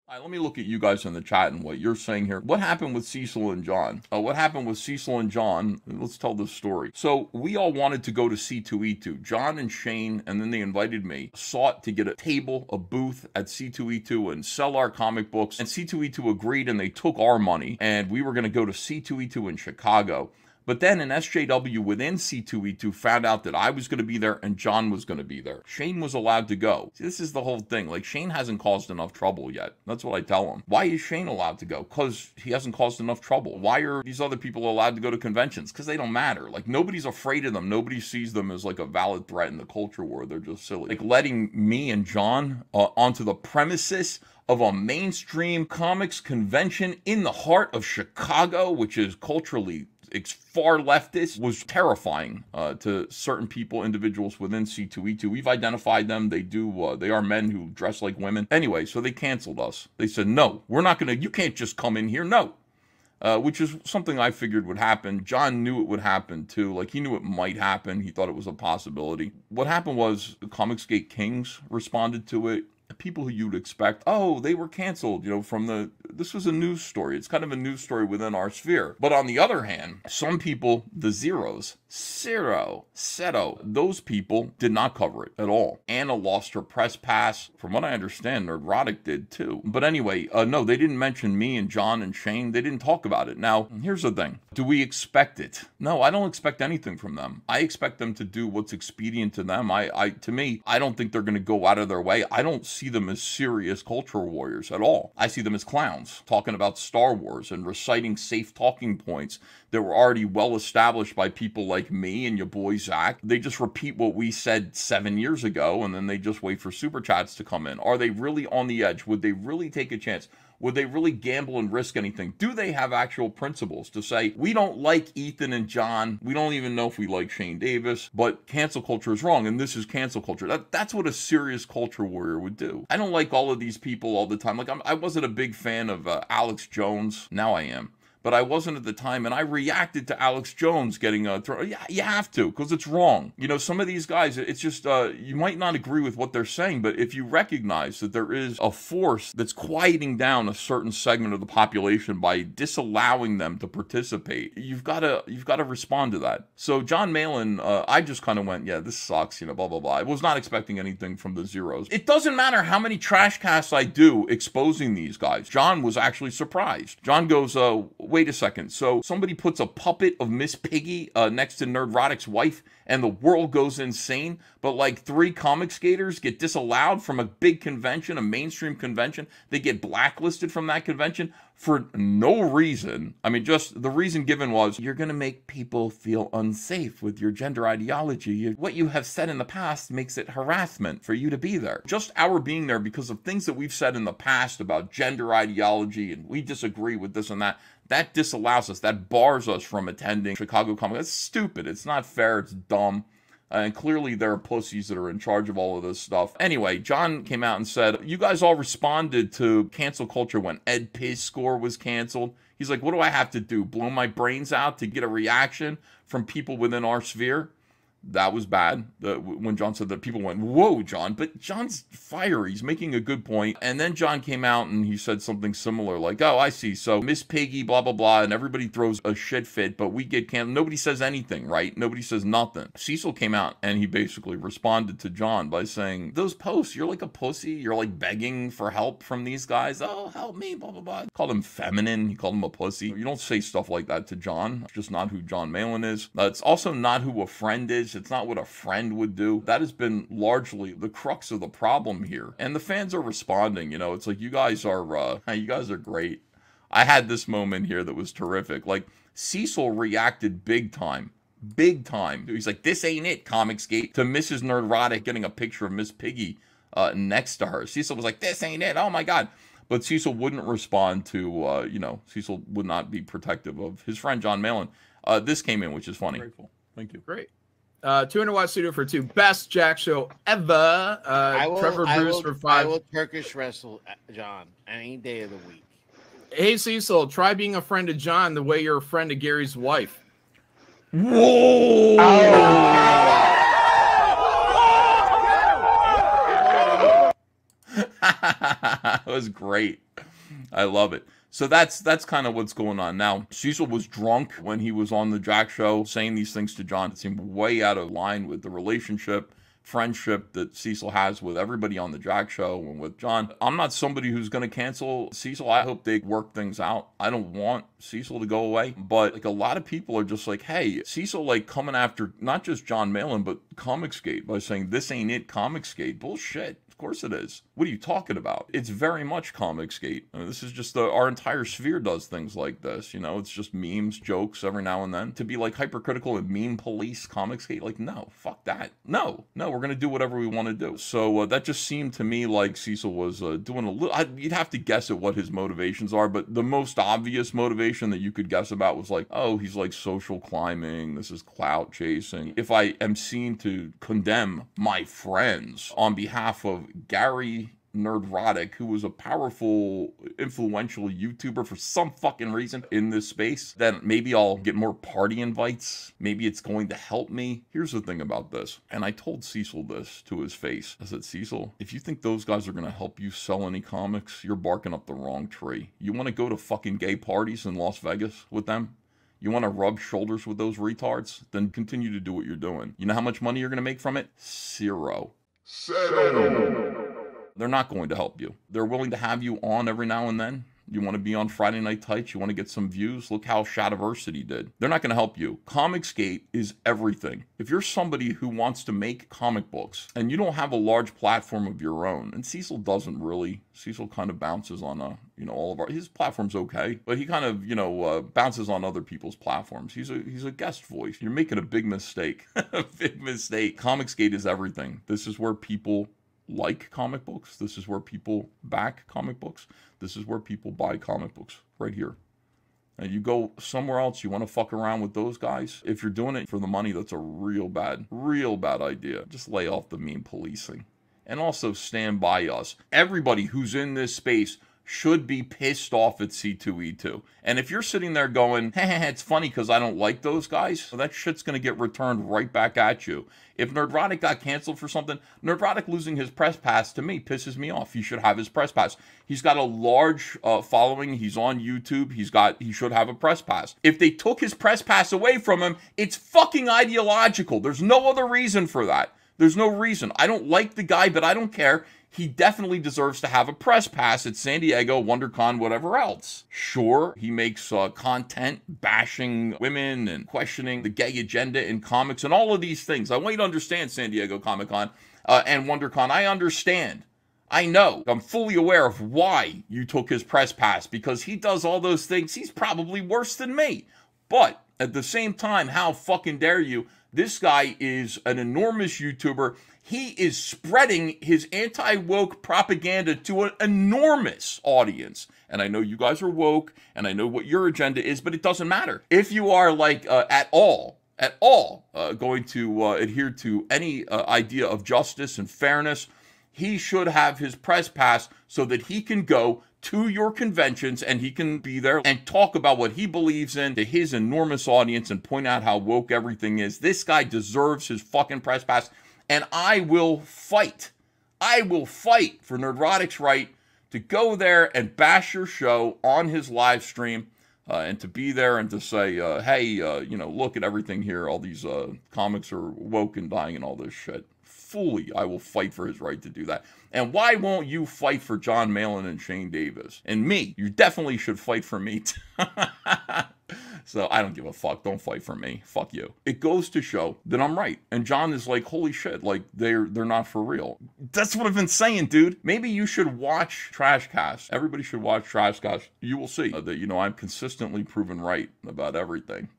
All right, let me look at you guys in the chat and what you're saying here. What happened with Cecil and John? What happened with Cecil and John? Let's tell this story. So we all wanted to go to C2E2. John and Shane, and then they invited me, sought to get a table, a booth at C2E2 and sell our comic books. And C2E2 agreed, and they took our money, and we were going to go to C2E2 in Chicago. But then an SJW within C2E2 found out that I was going to be there and John was going to be there. Shane was allowed to go. See, this is the whole thing. Like, Shane hasn't caused enough trouble yet. That's what I tell him. Why is Shane allowed to go? Because he hasn't caused enough trouble. Why are these other people allowed to go to conventions? Because they don't matter. Like, nobody's afraid of them. Nobody sees them as like a valid threat in the culture war. They're just silly. Like, letting me and John onto the premises of a mainstream comics convention in the heart of Chicago, which is culturally far leftist, was terrifying to certain people, individuals within C2E2. We've identified them. They are men who dress like women. Anyway, so they canceled us. They said, no, we're not going to, you can't just come in here. No. Which is something I figured would happen. John knew it would happen too. Like, he knew it might happen. He thought it was a possibility. What happened was the Comicsgate Kings responded to it. People who you'd expect, oh, they were canceled, you know, this was a news story. It's kind of a news story within our sphere. But on the other hand, some people, the zeros, Seto, those people did not cover it at all. Anna lost her press pass. From what I understand, Nerdrotic did too. But anyway, no, they didn't mention me and John and Shane. They didn't talk about it. Now, here's the thing. Do we expect it? No, I don't expect anything from them. I expect them to do what's expedient to them. To me, I don't think they're going to go out of their way. I don't see them as serious cultural warriors at all. I see them as clowns talking about Star Wars and reciting safe talking points that were already well established by people like me and your boy Zach. They just repeat what we said 7 years ago, and then they just wait for super chats to come in. Are they really on the edge? Would they really take a chance? Would they really gamble and risk anything? Do they have actual principles to say, we don't like Ethan and John, we don't even know if we like Shane Davis, but cancel culture is wrong, and this is cancel culture? That's what a serious culture warrior would do. I don't like all of these people all the time. Like, I wasn't a big fan of Alex Jones. Now I am. But I wasn't at the time, and I reacted to Alex Jones getting thrown. Yeah, you have to, because it's wrong. You know, some of these guys, it's just, you might not agree with what they're saying, but if you recognize that there is a force that's quieting down a certain segment of the population by disallowing them to participate, you've got to respond to that. So John Malin, I just kind of went, yeah, this sucks, you know, blah, blah, blah. I was not expecting anything from the zeros. It doesn't matter how many trash casts I do exposing these guys. John was actually surprised. John goes, wait a second. So somebody puts a puppet of Miss Piggy next to Nerdrotic's wife and the world goes insane, but like 3 comic skaters get disallowed from a big convention, a mainstream convention. They get blacklisted from that convention for no reason. I mean, just the reason given was, you're going to make people feel unsafe with your gender ideology. What you have said in the past makes it harassment for you to be there. Just our being there because of things that we've said in the past about gender ideology and we disagree with this and that. That disallows us, that bars us from attending Chicago Comic. That's stupid. It's not fair. It's dumb. And clearly there are pussies that are in charge of all of this stuff. Anyway, John came out and said, you guys all responded to cancel culture when Ed Piz score was canceled. He's like, what do I have to do? Blow my brains out to get a reaction from people within our sphere? That was bad. When John said that, people went, whoa, John. But John's fiery. He's making a good point. And then John came out and he said something similar like, oh, I see. So Miss Piggy, blah, blah, blah. And everybody throws a shit fit, but we get canceled. Nobody says anything, right? Nobody says nothing. Cecil came out and he basically responded to John by saying, those posts, you're like a pussy. You're like begging for help from these guys. Oh, help me, blah, blah, blah. He called him feminine. He called him a pussy. You don't say stuff like that to John. It's just not who John Malin is. It's also not who a friend is. It's not what a friend would do. That has been largely the crux of the problem here. And the fans are responding. You know, it's like, you guys are great. I had this moment here that was terrific. Like, Cecil reacted big time. Big time. He's like, this ain't it, Comicsgate, to Mrs. Nerdrotic getting a picture of Miss Piggy next to her. Cecil was like, this ain't it. Oh my God. But Cecil wouldn't respond to, Cecil would not be protective of his friend John Malin. This came in, which is funny. Grateful. Thank you. Great. 200 watt studio for 2. Best Jack show ever. Trevor Bruce for 5. I will Turkish wrestle John any day of the week. Hey Cecil, try being a friend of John the way you're a friend of Gary's wife. Whoa! was great. I love it. So that's kind of what's going on. Now, Cecil was drunk when he was on the Jack Show saying these things to John. It seemed way out of line with the relationship, friendship that Cecil has with everybody on the Jack Show and with John. I'm not somebody who's going to cancel Cecil. I hope they work things out. I don't want Cecil to go away, but like a lot of people are just like, hey, Cecil like coming after not just John Malin, but Comicsgate by saying this ain't it, Comicsgate. Bullshit. Of course it is. What are you talking about? It's very much Comicsgate. I mean, this is just our entire sphere does things like this. You know, it's just memes, jokes every now and then. To be like hypercritical and meme police Comicsgate, like, no, fuck that. No, we're going to do whatever we want to do. So that just seemed to me like Cecil was doing a little, you'd have to guess at what his motivations are, but the most obvious motivation that you could guess about was like, oh, he's like social climbing. This is clout chasing. If I am seen to condemn my friends on behalf of Gary NERDROTIC, who was a powerful, influential YouTuber for some fucking reason in this space, then maybe I'll get more party invites. Maybe it's going to help me. Here's the thing about this, and I told Cecil this to his face. I said, Cecil, if you think those guys are going to help you sell any comics, you're barking up the wrong tree. You want to go to fucking gay parties in Las Vegas with them? You want to rub shoulders with those retards? Then continue to do what you're doing. You know how much money you're going to make from it? Zero. They're not going to help you. They're willing to have you on every now and then. You want to be on Friday Night Tights? You want to get some views? Look how Shadiversity did. They're not going to help you. Comicsgate is everything. If you're somebody who wants to make comic books and you don't have a large platform of your own, and Cecil doesn't really. Cecil kind of bounces on all of his platform's okay, but he kind of bounces on other people's platforms. He's a guest voice. You're making a big mistake. A big mistake. Comicsgate is everything. This is where people like comic books. This is where people back comic books. This is where people buy comic books, right here. And you go somewhere else, you want to fuck around with those guys. If you're doing it for the money, that's a real bad idea. Just lay off the meme policing. And also stand by us. Everybody who's in this space should be pissed off at C2E2. And if you're sitting there going, hey, it's funny because I don't like those guys, well, that shit's going to get returned right back at you. If NERDROTIC got canceled for something, NERDROTIC losing his press pass, to me, pisses me off. He should have his press pass. He's got a large following. He's on YouTube. He should have a press pass. If they took his press pass away from him, it's fucking ideological. There's no other reason for that. There's no reason. I don't like the guy, but I don't care. He definitely deserves to have a press pass at San Diego, WonderCon, whatever else. Sure, he makes content bashing women and questioning the gay agenda in comics and all of these things. I want you to understand, San Diego Comic-Con and WonderCon. I understand. I know. I'm fully aware of why you took his press pass, because he does all those things. He's probably worse than me. But at the same time, how fucking dare you? This guy is an enormous YouTuber. He is spreading his anti-woke propaganda to an enormous audience. And I know you guys are woke, and I know what your agenda is, but it doesn't matter. If you are like at all going to adhere to any idea of justice and fairness, he should have his press pass so that he can go to your conventions and he can be there and talk about what he believes in to his enormous audience and point out how woke everything is. This guy deserves his fucking press pass, and I will fight. I will fight for NERDROTIC's right to go there and bash your show on his live stream and to be there and to say, hey, look at everything here. All these comics are woke and dying and all this shit. Fully, I will fight for his right to do that. And why won't you fight for John Malin and Shane Davis? And me. You definitely should fight for me. So I don't give a fuck. Don't fight for me. Fuck you. It goes to show that I'm right. And John is like, holy shit, like they're not for real. That's what I've been saying, dude. Maybe you should watch Trashcast. Everybody should watch Trashcast. You will see that, I'm consistently proven right about everything.